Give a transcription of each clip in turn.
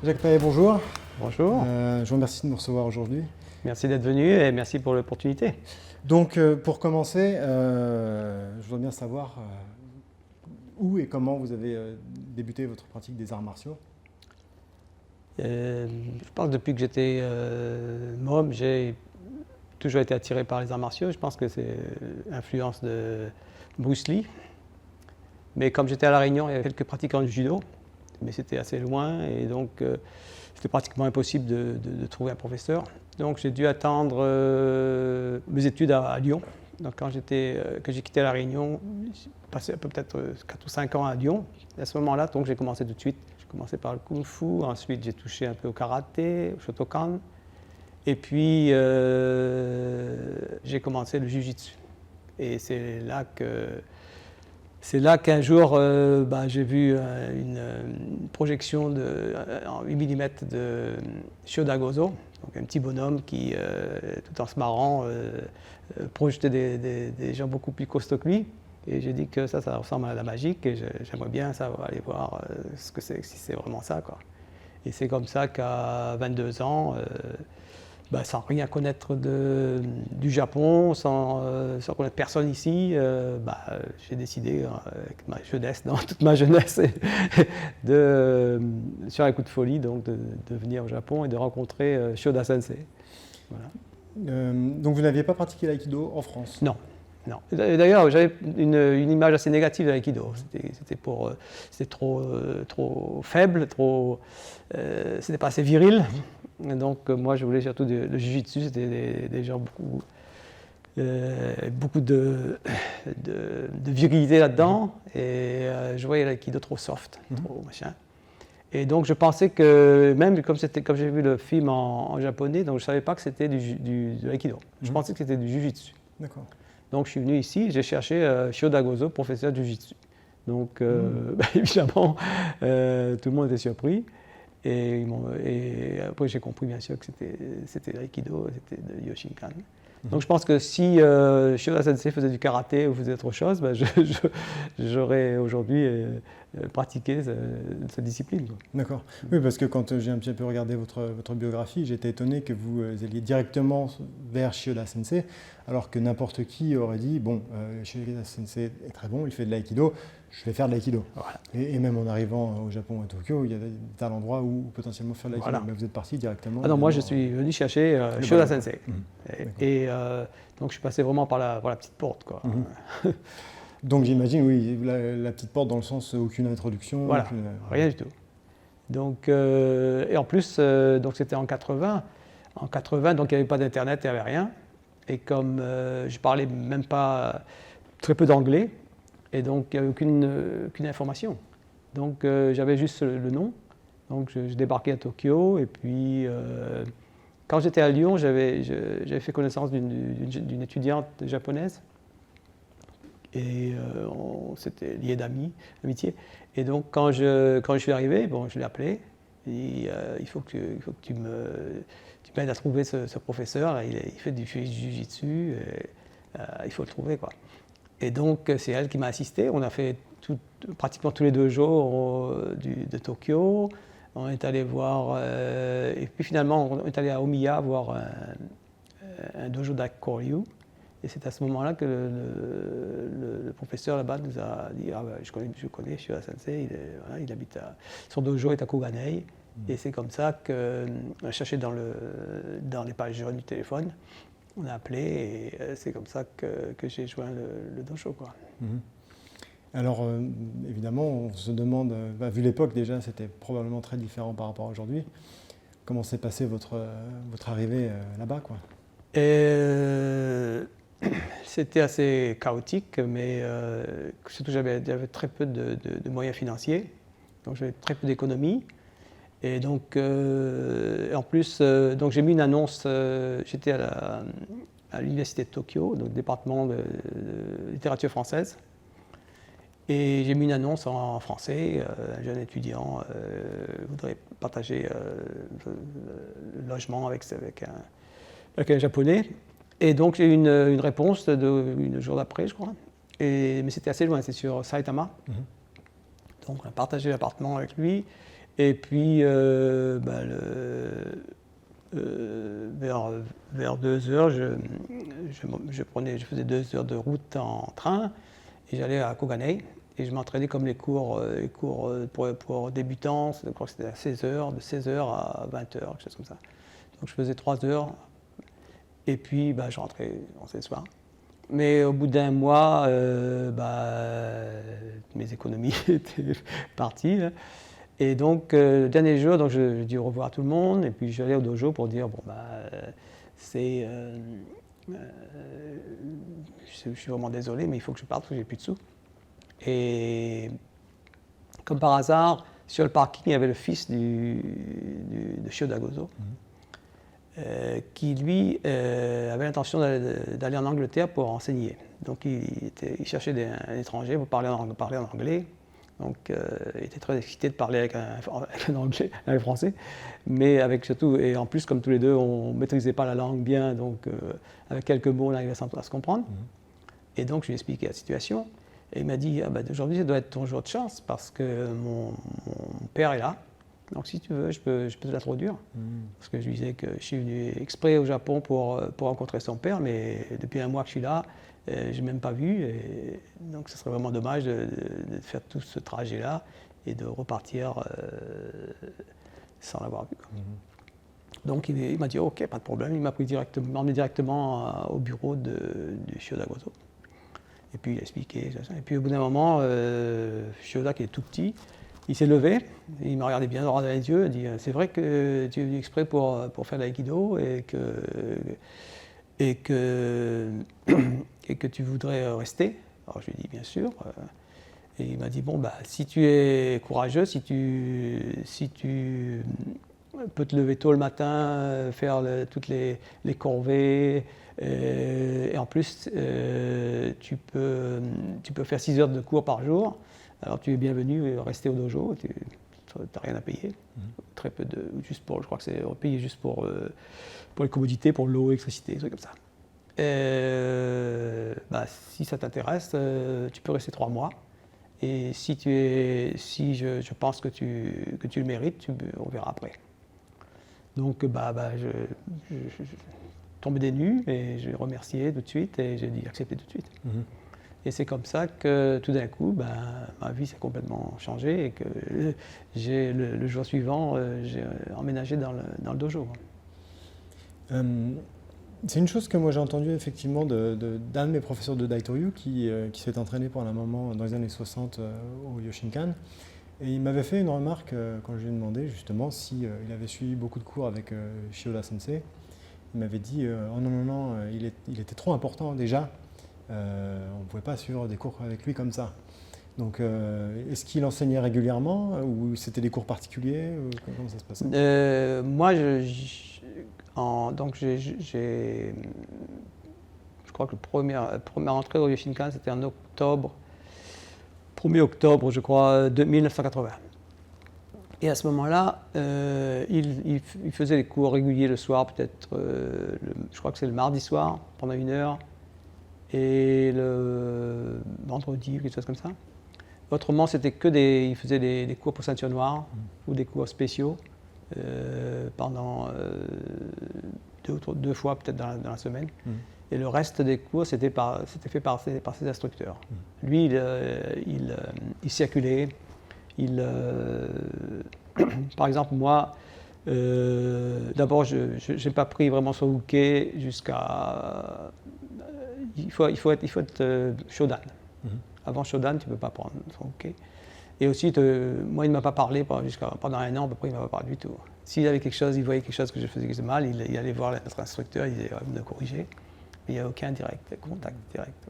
Jacques Paillet, bonjour. Bonjour. Je vous remercie de nous recevoir aujourd'hui. Merci d'être venu et merci pour l'opportunité. Donc, pour commencer, je voudrais bien savoir où et comment vous avez débuté votre pratique des arts martiaux. Je pense que depuis que j'étais môme, j'ai toujours été attiré par les arts martiaux. Je pense que c'est l'influence de Bruce Lee. Mais comme j'étais à La Réunion, il y avait quelques pratiquants du judo, mais c'était assez loin et donc c'était pratiquement impossible de trouver un professeur. Donc j'ai dû attendre mes études à Lyon. Donc quand j'ai quitté La Réunion, j'ai passé peut-être 4 ou 5 ans à Lyon. Et à ce moment-là, donc j'ai commencé tout de suite. J'ai commencé par le kung-fu, ensuite j'ai touché un peu au karaté, au shotokan. Et puis j'ai commencé le jiu-jitsu. Et c'est là qu'un jour, j'ai vu une projection en 8 mm de Shoda Gozo, donc un petit bonhomme qui, tout en se marrant, projetait des gens beaucoup plus costauds que lui. Et j'ai dit que ça ressemble à la magie et j'aimerais bien aller voir ce que c'est, si c'est vraiment ça, quoi. Et c'est comme ça qu'à 22 ans, sans rien connaître du Japon, sans connaître personne ici, j'ai décidé, avec ma jeunesse, toute ma jeunesse, sur un coup de folie, donc de venir au Japon et de rencontrer Shoda Sensei. Voilà. Donc vous n'aviez pas pratiqué l'aïkido en France? Non. Non. D'ailleurs, j'avais une image assez négative de l'aïkido. C'était trop faible, c'était pas assez viril. Donc moi, je voulais surtout le jiu-jitsu. C'était des gens beaucoup de virilité là-dedans. Et je voyais l'aïkido trop soft, trop machin. Et donc je pensais que, même comme j'ai vu le film en japonais, donc je ne savais pas que c'était de l'aïkido. Je pensais que c'était du jiu-jitsu. D'accord. Donc je suis venu ici et j'ai cherché Shoda Gozo, professeur de jiu-jitsu. Donc évidemment, tout le monde était surpris. Et après j'ai compris bien sûr que c'était l'aïkido, c'était de Yoshinkan. Donc je pense que si Shoda Sensei faisait du karaté ou faisait autre chose, j'aurais aujourd'hui pratiqué cette discipline. D'accord. Oui, parce que quand j'ai un petit peu regardé votre biographie, j'étais étonné que vous alliez directement vers Shoda Sensei, alors que n'importe qui aurait dit, bon, Shoda Sensei est très bon, il fait de l'aïkido, je vais faire de l'aïkido. Voilà. Et même en arrivant au Japon, à Tokyo, il y a des tas d'endroits où potentiellement faire de l'aïkido. Voilà. Mais vous êtes parti directement. Ah non, moi je suis venu chercher Shoda Sensei. Donc je suis passé vraiment par la petite porte, quoi. Donc j'imagine, oui, la petite porte dans le sens aucune introduction. Voilà, rien du tout. Donc, et en plus, donc c'était en 80. En 80, donc il n'y avait pas d'internet, il n'y avait rien. Et comme je parlais même pas très peu d'anglais, et donc il n'y avait aucune information. Donc j'avais juste le nom. Donc je débarquais à Tokyo et puis quand j'étais à Lyon, j'avais fait connaissance d'une étudiante japonaise et on s'était liés d'amitié. Et donc quand je suis arrivé, bon, je l'ai appelé. Et, il faut que tu m'aides à trouver ce professeur. Il fait du jiu-jitsu. Il faut le trouver, quoi. Et donc c'est elle qui m'a assisté. On a fait pratiquement tous les 2 jours de Tokyo. On est allé voir, et puis finalement on est allé à Omiya voir un dojo d'Akoryu. Et c'est à ce moment-là que le professeur là-bas nous a dit je connais Shoda Sensei, il habite son dojo est à Koganei. Et c'est comme ça qu'on a cherché dans les pages jaunes du téléphone, on a appelé et c'est comme ça que j'ai joint le dojo, quoi. Alors, évidemment, on se demande, vu l'époque déjà, c'était probablement très différent par rapport à aujourd'hui. Comment s'est passée votre arrivée là-bas, quoi? C'était assez chaotique, mais surtout j'avais très peu de moyens financiers, donc j'avais très peu d'économies. Et donc, en plus, donc j'ai mis une annonce, j'étais à l'université de Tokyo, donc département de littérature française. Et j'ai mis une annonce en français, un jeune étudiant voudrait partager le logement avec un japonais. Et donc j'ai eu une réponse une jour d'après, je crois. Mais c'était assez loin, c'est sur Saitama. Donc on a partagé l'appartement avec lui. Et puis, vers 2 heures, je faisais 2 heures de route en train et j'allais à Koganei et je m'entraînais comme les cours pour débutants, je crois que c'était à 16 heures, de 16 heures à 20 heures, quelque chose comme ça. Donc je faisais 3 heures et puis je rentrais le soir. Mais au bout d'un mois, mes économies étaient parties. Hein. Et donc, le dernier jour, donc, je dis au revoir à tout le monde, et puis j'allais au dojo pour dire, je suis vraiment désolé, mais il faut que je parte, parce que j'ai plus de sous. Et comme par hasard, sur le parking, il y avait le fils de Shio Dagozo, qui lui avait l'intention d'aller en Angleterre pour enseigner. Donc il cherchait un étranger pour parler en anglais. Donc il était très excité de parler avec un anglais, un français, mais avec surtout, et en plus comme tous les deux on ne maîtrisait pas la langue bien, donc avec quelques mots on arrivait à se comprendre. Et donc je lui ai expliqué la situation. Et il m'a dit, aujourd'hui ça doit être ton jour de chance parce que mon père est là. Donc si tu veux, je peux te l'introduire. Parce que je lui disais que je suis venu exprès au Japon pour rencontrer son père, mais depuis un mois que je suis là, je ne l'ai même pas vu. Et donc ce serait vraiment dommage de faire tout ce trajet-là et de repartir sans l'avoir vu. Donc il m'a dit, ok, pas de problème. Il m'a emmené directement au bureau du Shio Dagozo. Et puis il a expliqué. Et puis au bout d'un moment, Shioda, qui est tout petit, il s'est levé, il m'a regardé bien droit dans les yeux, il a dit, c'est vrai que tu es venu exprès pour faire de l'aïkido et que tu voudrais rester. Alors je lui ai dit bien sûr. Et il m'a dit, si tu es courageux, si tu peux te lever tôt le matin, faire toutes les corvées, et en plus tu peux faire 6 heures de cours par jour, alors tu es bienvenu rester au dojo, tu n'as rien à payer, très peu je crois que c'est payé juste pour les commodités, pour l'eau, l'électricité, des trucs comme ça. Si ça t'intéresse, tu peux rester 3 mois. Et si je pense que tu le mérites, on verra après. Donc je tombé des nues et je l'ai remercié tout de suite et j'ai dit accepter tout de suite. Et c'est comme ça que tout d'un coup, ma vie s'est complètement changée et que le jour suivant, j'ai emménagé dans le dojo. C'est une chose que moi j'ai entendue effectivement d'un de mes professeurs de Daitoryu qui s'est entraîné pendant un moment dans les années 60 au Yoshinkan. Et il m'avait fait une remarque quand je lui ai demandé justement s'il avait suivi beaucoup de cours avec Shioda Sensei. Il m'avait dit non, il était trop important déjà, on ne pouvait pas suivre des cours avec lui comme ça. Donc est-ce qu'il enseignait régulièrement ou c'était des cours particuliers comment ça se passait? Moi, je crois que la première entrée au Yoshinkan c'était en octobre. 1er octobre, je crois, 1980. Et à ce moment-là, il faisait des cours réguliers le soir, peut-être, je crois que c'est le mardi soir, pendant 1 heure, et le vendredi, quelque chose comme ça. Autrement, c'était il faisait des cours pour ceinture noire, ou des cours spéciaux, pendant 2 fois peut-être dans la semaine. Et le reste des cours, c'était fait par ses instructeurs. Lui, il circulait. Par exemple, moi, d'abord, je n'ai pas pris vraiment son uke jusqu'à... Il faut être shodan. Avant shodan, tu ne peux pas prendre son uke. Et aussi, moi, il ne m'a pas parlé pendant 1 an, à peu près, il ne m'a pas parlé du tout. S'il avait quelque chose, il voyait quelque chose que je faisais mal, il allait voir notre instructeur, il disait me corriger. Mais il n'y a aucun contact direct.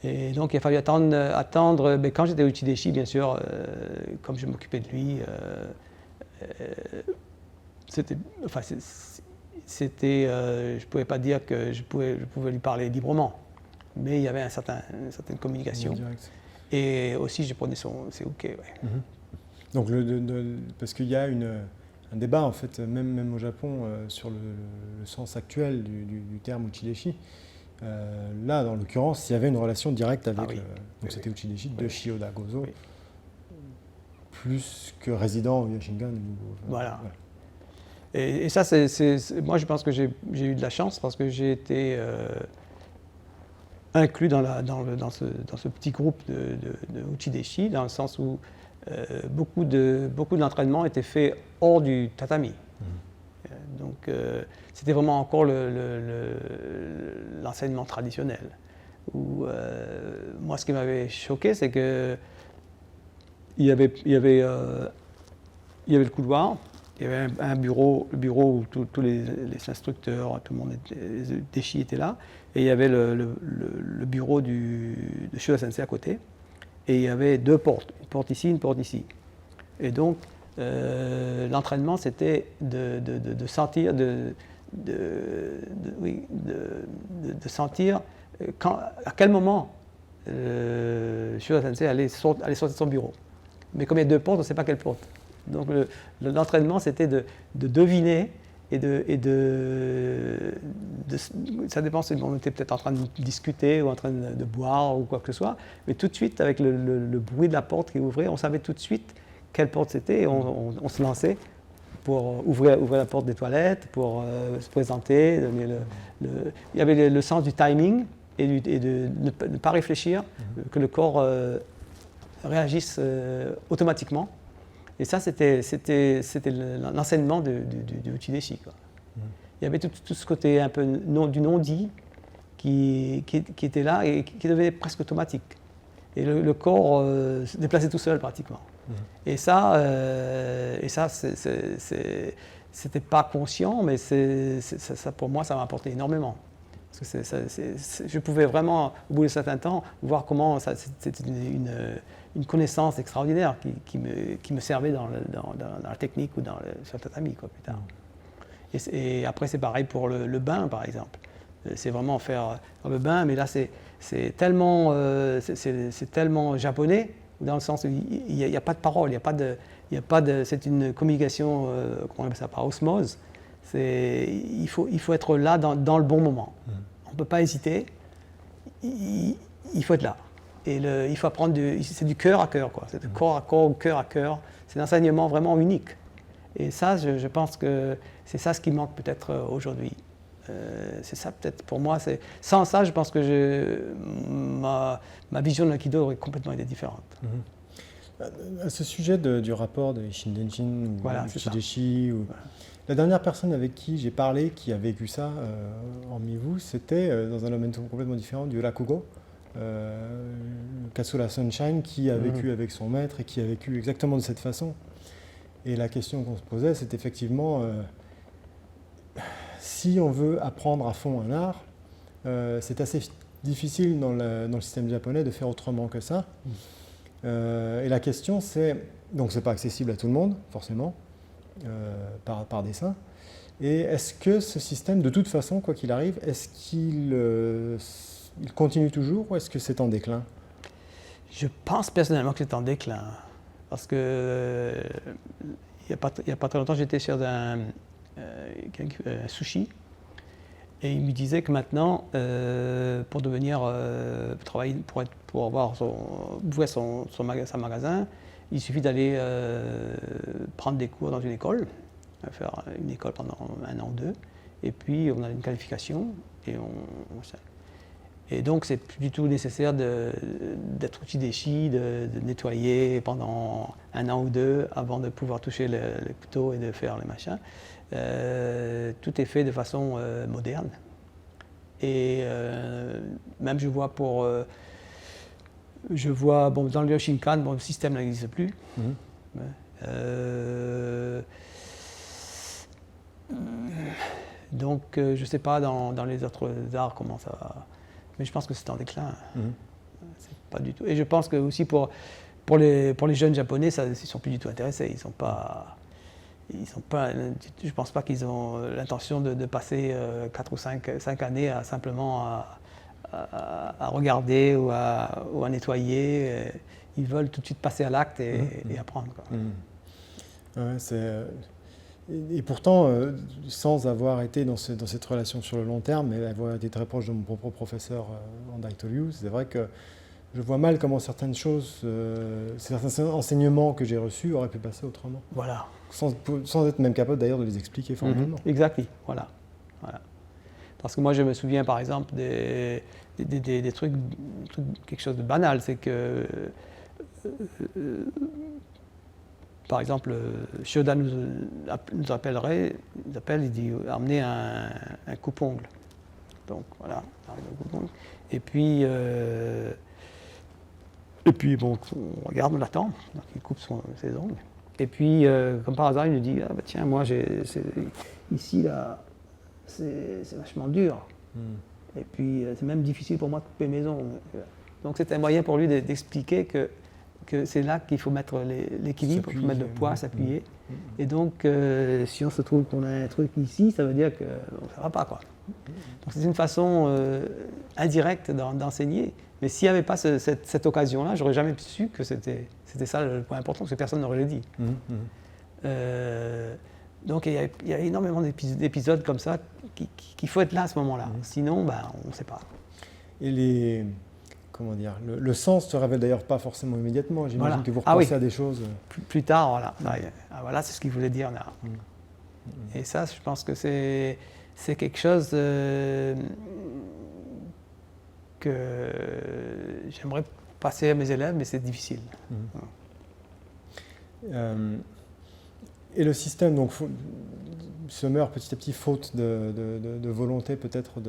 Et donc il a fallu attendre quand j'étais au Uchideshi, bien sûr, comme je m'occupais de lui, je ne pouvais pas dire que je pouvais lui parler librement, mais il y avait une certaine communication. Et aussi je prenais ses uke. Ouais. Donc parce qu'il y a un débat en fait, même au Japon, sur le sens actuel du terme Uchideshi. Là, dans l'occurrence, il y avait une relation directe avec donc c'était Uchideshi de Shio Dagozo. plus que résident au Yoshingan. Voilà. Et ça, moi, je pense que j'ai eu de la chance parce que j'ai été inclus dans ce petit groupe de Uchideshi, dans le sens où beaucoup de l'entraînement était fait hors du tatami. Donc, c'était vraiment encore l'enseignement traditionnel. Où, moi, ce qui m'avait choqué, c'est que il y avait le couloir, il y avait un bureau, le bureau où tous les instructeurs, tout le monde, les déchis étaient là, et il y avait le bureau de Shuda Sensei à côté, et il y avait deux portes, une porte ici, une porte ici. Et donc, l'entraînement, c'était de sentir, de sentir à quel moment Shuda Sensei allait sortir de son bureau. Mais comme il y a deux portes, on ne sait pas quelle porte. Donc l'entraînement, c'était de deviner ça dépend si on était peut-être en train de discuter ou en train de boire ou quoi que ce soit, mais tout de suite, avec le bruit de la porte qui ouvrait, on savait tout de suite quelle porte c'était et on se lançait pour ouvrir la porte des toilettes, pour se présenter. Il y avait le sens du timing et de ne pas réfléchir, que le corps réagisse automatiquement. Et ça, c'était l'enseignement du Uchideshi. Il y avait tout ce côté un peu du non-dit qui était là et qui devenait presque automatique. Et le corps se déplaçait tout seul pratiquement. Et ça, c'était pas conscient, mais ça, pour moi, ça m'a apporté énormément. Parce que je pouvais vraiment, au bout de certain temps, voir comment c'était une connaissance extraordinaire qui me servait dans la technique ou sur le tatami, quoi, plus tard. Et après, c'est pareil pour le bain, par exemple. C'est vraiment faire le bain, mais là, c'est tellement japonais, dans le sens où il n'y a pas de parole, c'est une communication, comment on appelle ça, par osmose. Il faut être là dans le bon moment. On ne peut pas hésiter, il faut être là. Et il faut apprendre, c'est du cœur à cœur, quoi. C'est de corps à corps ou cœur à cœur. C'est un enseignement vraiment unique. Et ça, je pense que c'est ça ce qui manque peut-être aujourd'hui. C'est ça peut-être pour moi. Sans ça, je pense que ma vision de l'aïkido aurait complètement été différente. À ce sujet du rapport de Shindenshin ou voilà, Uchideshi, la dernière personne avec qui j'ai parlé qui a vécu ça, hormis vous, c'était dans un domaine complètement différent, du Rakugo. Katsura Sunshine, qui a vécu avec son maître et qui a vécu exactement de cette façon. Et la question qu'on se posait, c'est effectivement, si on veut apprendre à fond un art, c'est assez difficile dans le système japonais de faire autrement que ça. Et la question, donc c'est pas accessible à tout le monde, forcément, par dessin. Et est-ce que ce système, de toute façon, quoi qu'il arrive, est-ce qu'il il continue toujours ou est-ce que c'est en déclin? Je pense personnellement que c'est en déclin. Parce que il n'y a pas très longtemps, j'étais chez un sushi. Et il me disait que maintenant, pour devenir travailler, pour ouvrir sa magasin, il suffit d'aller prendre des cours dans une école, faire une école pendant 1 an ou 2, et puis on a une qualification et donc c'est plus du tout nécessaire d'être Uchideshi, de nettoyer pendant 1 an ou 2 avant de pouvoir toucher le couteau et de faire les machins. Tout est fait de façon moderne. Et même je vois dans le Yoshinkan, le système n'existe plus. Donc je ne sais pas dans les autres arts comment ça va. Mais je pense que c'est en déclin. C'est pas du tout. Et je pense que aussi pour les jeunes japonais, ils ne sont plus du tout intéressés. Je ne pense pas qu'ils ont l'intention de passer 4 ou 5 années simplement à regarder ou à nettoyer. Ils veulent tout de suite passer à l'acte et apprendre, quoi. Ouais, et pourtant, sans avoir été dans cette relation sur le long terme, mais avoir été très proche de mon propre professeur en Daitoryu, c'est vrai que je vois mal comment certaines choses, certains enseignements que j'ai reçus auraient pu passer autrement. Voilà. Sans être même capable d'ailleurs de les expliquer formellement. Exactement. Voilà. Parce que moi, je me souviens par exemple des trucs, quelque chose de banal, c'est que, par exemple, Shoda nous appelle, il dit amenez un coupe-ongle. Donc voilà, un coupe-ongle. Et puis bon, on regarde, on l'attend, donc il coupe ses ongles. Et puis, comme par hasard, il nous dit ah, bah, tiens, moi, ici, là, c'est vachement dur. Et puis, c'est même difficile pour moi de couper mes ongles. Donc, c'est un moyen pour lui d'expliquer que c'est là qu'il faut mettre l'équilibre, il faut mettre le poids, s'appuyer. Et donc, si on se trouve qu'on a un truc ici, ça veut dire que ça ne va pas, quoi. Donc, c'est une façon indirecte d'enseigner. Mais s'il n'y avait pas cette occasion-là, j'aurais jamais su que c'était ça le point important, parce que personne n'aurait dit. Donc il y a énormément d'épisodes comme ça qu'il faut être là à ce moment-là. Sinon, on ne sait pas. Et le sens ne se révèle d'ailleurs pas forcément immédiatement. J'imagine que vous repensez à des choses. Plus tard, voilà. Voilà, c'est ce qu'il voulait dire là. Et ça, je pense que c'est quelque chose que j'aimerais passer à mes élèves, mais c'est difficile. Et le système donc, se meurt petit à petit faute de volonté peut-être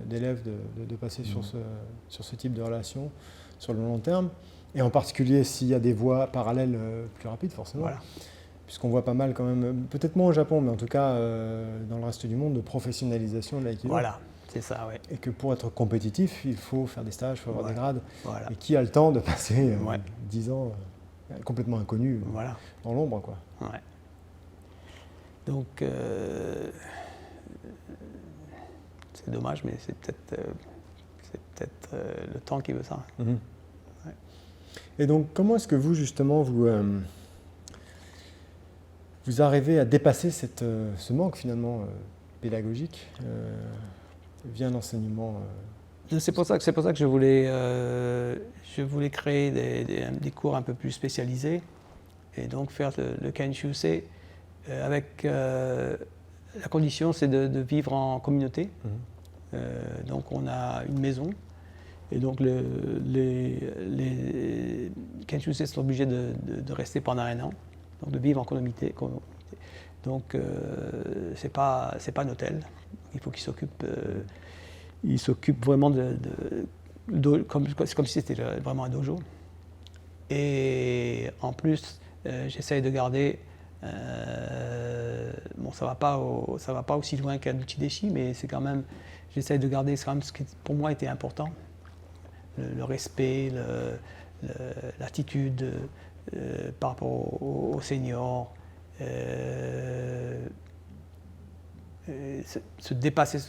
d'élèves de passer sur ce type de relation sur le long terme, et en particulier s'il y a des voies parallèles plus rapides forcément, voilà. Puisqu'on voit pas mal quand même, peut-être moins au Japon, mais en tout cas dans le reste du monde, de professionnalisation de l'aïkido. Voilà. C'est ça, oui. Et que pour être compétitif, il faut faire des stages, il faut avoir des grades. Voilà. Et qui a le temps de passer 10 ans complètement inconnu dans l'ombre, quoi. Ouais. Donc, c'est dommage, mais c'est peut-être le temps qui veut ça. Et donc, comment est-ce que vous, justement, vous arrivez à dépasser ce manque, finalement, pédagogique via l'enseignement C'est pour ça que je voulais créer des cours un peu plus spécialisés et donc faire le Kenshusei avec la condition, c'est de vivre en communauté. Donc on a une maison et donc les Kenshusei sont obligés de rester pendant 1 an, donc de vivre en communauté. Donc c'est pas un hôtel. Il faut qu'ils s'occupent. Ils s'occupent vraiment comme si c'était vraiment un dojo. Et en plus, j'essaye de garder. Bon, ça va pas aussi loin qu'à l'Uchideshi, mais c'est quand même. J'essaye de garder. C'est quand même ce qui pour moi était important. Le respect, l'attitude par rapport aux seniors. Se dépasser,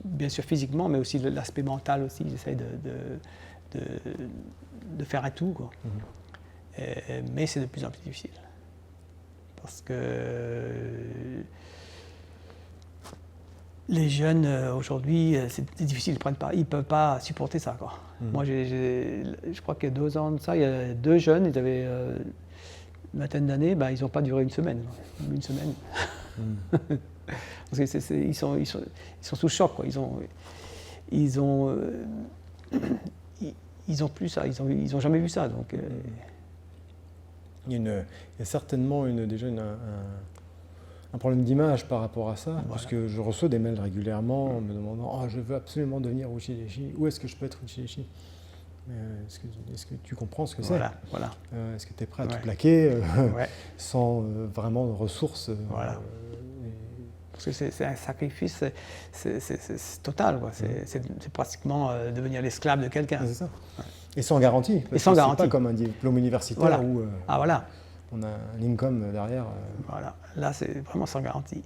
bien sûr physiquement, mais aussi l'aspect mental aussi. J'essaie de faire un tout, quoi. Mais c'est de plus en plus difficile. Parce que les jeunes aujourd'hui, c'est difficile, ils ne peuvent pas supporter ça, quoi. Moi, je crois qu'il y a 2 ans de ça, il y a 2 jeunes, ils avaient une vingtaine d'années, ils n'ont pas duré une semaine. Une semaine. Parce que ils sont sous choc, quoi. Ils ont plus ça, ils ont jamais vu ça, donc. Il y a certainement déjà un problème d'image par rapport à ça, parce que je reçois des mails régulièrement me demandant je veux absolument devenir Uchideshi, où est-ce que je peux être Uchideshi? Est-ce que tu comprends ce que c'est? Voilà. Est-ce que tu es prêt à tout plaquer sans vraiment de ressources Parce que c'est un sacrifice, c'est total, quoi. C'est pratiquement devenir l'esclave de quelqu'un. C'est ça. Et sans garantie. Et sans garantie. C'est pas comme un diplôme universitaire où on a un income derrière. Voilà, là c'est vraiment sans garantie.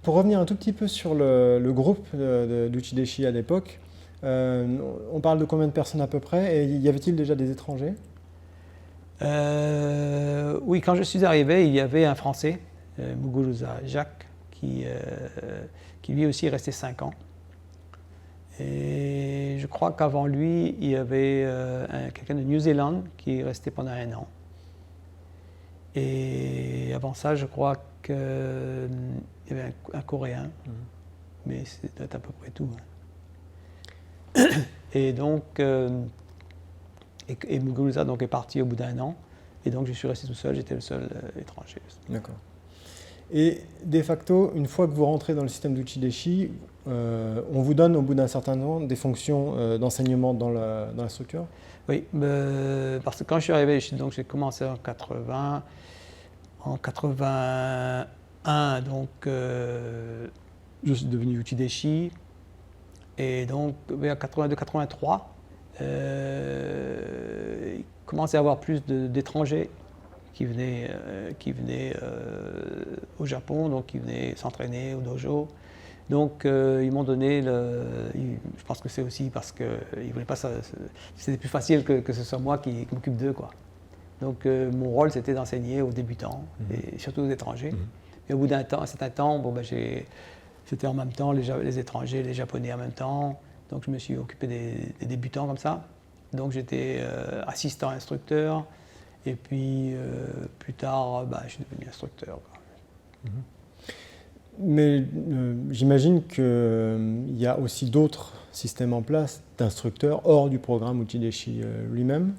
Pour revenir un tout petit peu sur le groupe d'Uchideshi à l'époque, on parle de combien de personnes à peu près, et y avait-il déjà des étrangers? Oui, quand je suis arrivé, il y avait un Français, Muguruza Jacques, qui lui aussi est resté 5 ans. Et je crois qu'avant lui, il y avait quelqu'un de New Zealand qui est resté pendant 1 an. Et avant ça, je crois qu'il y avait un Coréen, mais c'est à peu près tout. Et donc, et Muguruza donc est parti au bout d'1 an, et donc je suis resté tout seul, j'étais le seul étranger. D'accord. Et de facto, une fois que vous rentrez dans le système d'Uchideshi, on vous donne au bout d'un certain temps des fonctions d'enseignement dans la structure? Oui, parce que quand je suis arrivé, donc j'ai commencé en 80, en 81, donc je suis devenu Uchideshi, et donc vers 82-83, il commençait à y avoir plus d'étrangers qui venaient au Japon, donc qui venaient s'entraîner au dojo. Donc ils m'ont donné je pense que c'est aussi parce qu'ils ne voulaient pas ça. C'était plus facile que ce soit moi qui m'occupe d'eux, quoi. Donc mon rôle c'était d'enseigner aux débutants et surtout aux étrangers. Et au bout d'un certain temps, c'était en même temps les étrangers, les Japonais en même temps. Donc je me suis occupé des débutants comme ça. Donc j'étais assistant instructeur. Et puis plus tard, je suis devenu instructeur, quoi. Mais j'imagine qu'il y a aussi d'autres systèmes en place d'instructeurs hors du programme Uchideshi lui-même.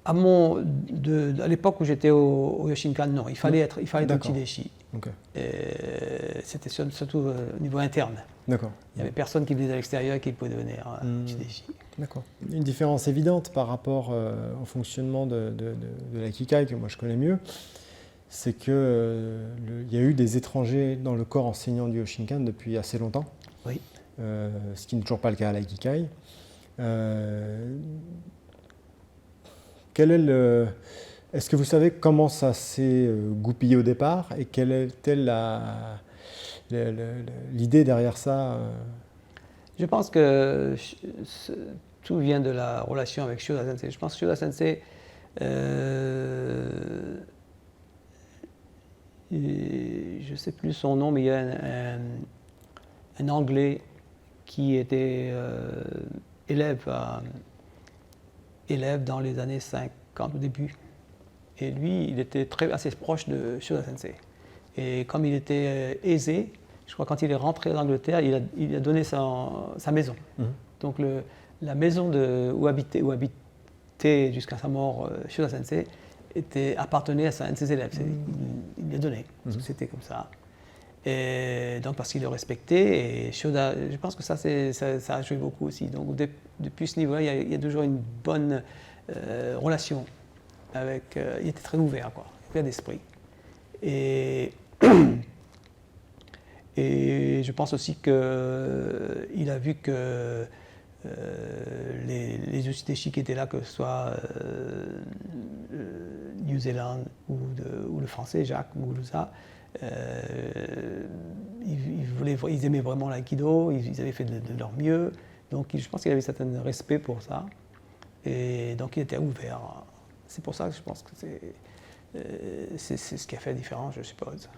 À l'époque où j'étais au Yoshinkan, non, il fallait être Uchideshi. Okay. C'était surtout au niveau interne. D'accord. Il n'y avait personne qui venait de l'extérieur et qui pouvait devenir Uchideshi. D'accord. Une différence évidente par rapport au fonctionnement de l'Aikikai, que moi je connais mieux, c'est qu'il y a eu des étrangers dans le corps enseignant du Yoshinkan depuis assez longtemps. Oui. Ce qui n'est toujours pas le cas à l'Aikikai. Est-ce que vous savez comment ça s'est goupillé au départ et quelle était l'idée derrière ça? Je pense que tout vient de la relation avec Shioda Sensei. Je pense que Shioda Sensei, je ne sais plus son nom, mais il y a un Anglais qui était élève dans les années 50 au début. Et lui, il était assez proche de Shioda Sensei. Et comme il était aisé, je crois que quand il est rentré en Angleterre, il a donné sa maison. Donc la maison où habitait jusqu'à sa mort Shioda Sensei appartenait à un de ses élèves. Il l'a donné, parce que c'était comme ça. Et donc parce qu'il le respectait, et Shioda, je pense que ça a joué beaucoup aussi. Donc depuis ce niveau-là, il y a toujours une bonne relation avec. Il était très ouvert, quoi, ouvert d'esprit. Et je pense aussi qu'il a vu que les Uchideshi qui étaient là, que ce soit New Zealand ou le français, Jacques Muguruza, ils aimaient vraiment l'aïkido, ils avaient fait de leur mieux. Donc je pense qu'il avait un certain respect pour ça. Et donc il était ouvert. C'est pour ça que je pense que c'est ce qui a fait la différence, je suppose.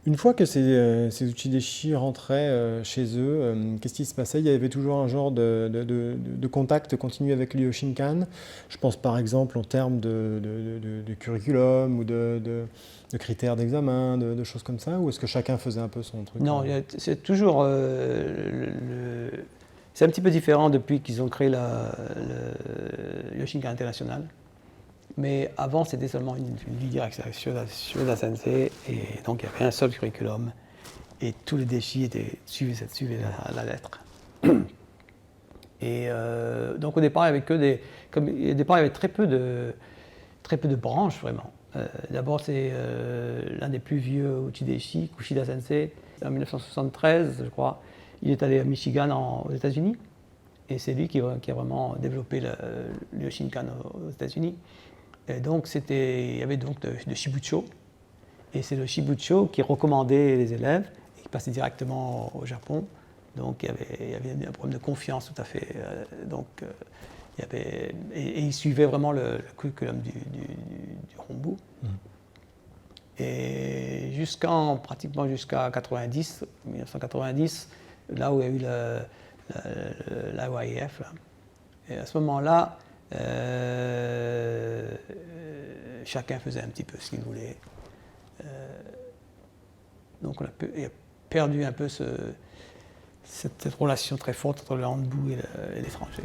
Une fois que ces Uchideshi rentraient chez eux, qu'est-ce qui se passait? Il y avait toujours un genre de contact continu avec le Yoshinkan. Je pense par exemple en termes de curriculum ou de critères d'examen, de choses comme ça, ou est-ce que chacun faisait un peu son truc? Non, c'est toujours... c'est un petit peu différent depuis qu'ils ont créé le Yoshinkan International. Mais avant, c'était seulement une ligne directe avec Shioda Sensei, et donc il y avait un seul curriculum, et tous les défis suivaient la lettre. Et donc au départ, il y avait très peu de branches, vraiment. D'abord, c'est l'un des plus vieux Uchideshi, Kushida Sensei, en 1973, je crois. Il est allé à Michigan, aux États-Unis, et c'est lui qui a vraiment développé le Yoshinkan aux États-Unis. Et donc il y avait donc le Shibucho, et c'est le Shibucho qui recommandait les élèves et qui passait directement au Japon. Donc il y avait un problème de confiance tout à fait. Et il suivait vraiment le curriculum du Honbu. Et pratiquement jusqu'à 1990, là où il y a eu l'AOIF. Et à ce moment-là, chacun faisait un petit peu ce qu'il voulait. Donc on a perdu un peu cette relation très forte entre le handball et l'étranger.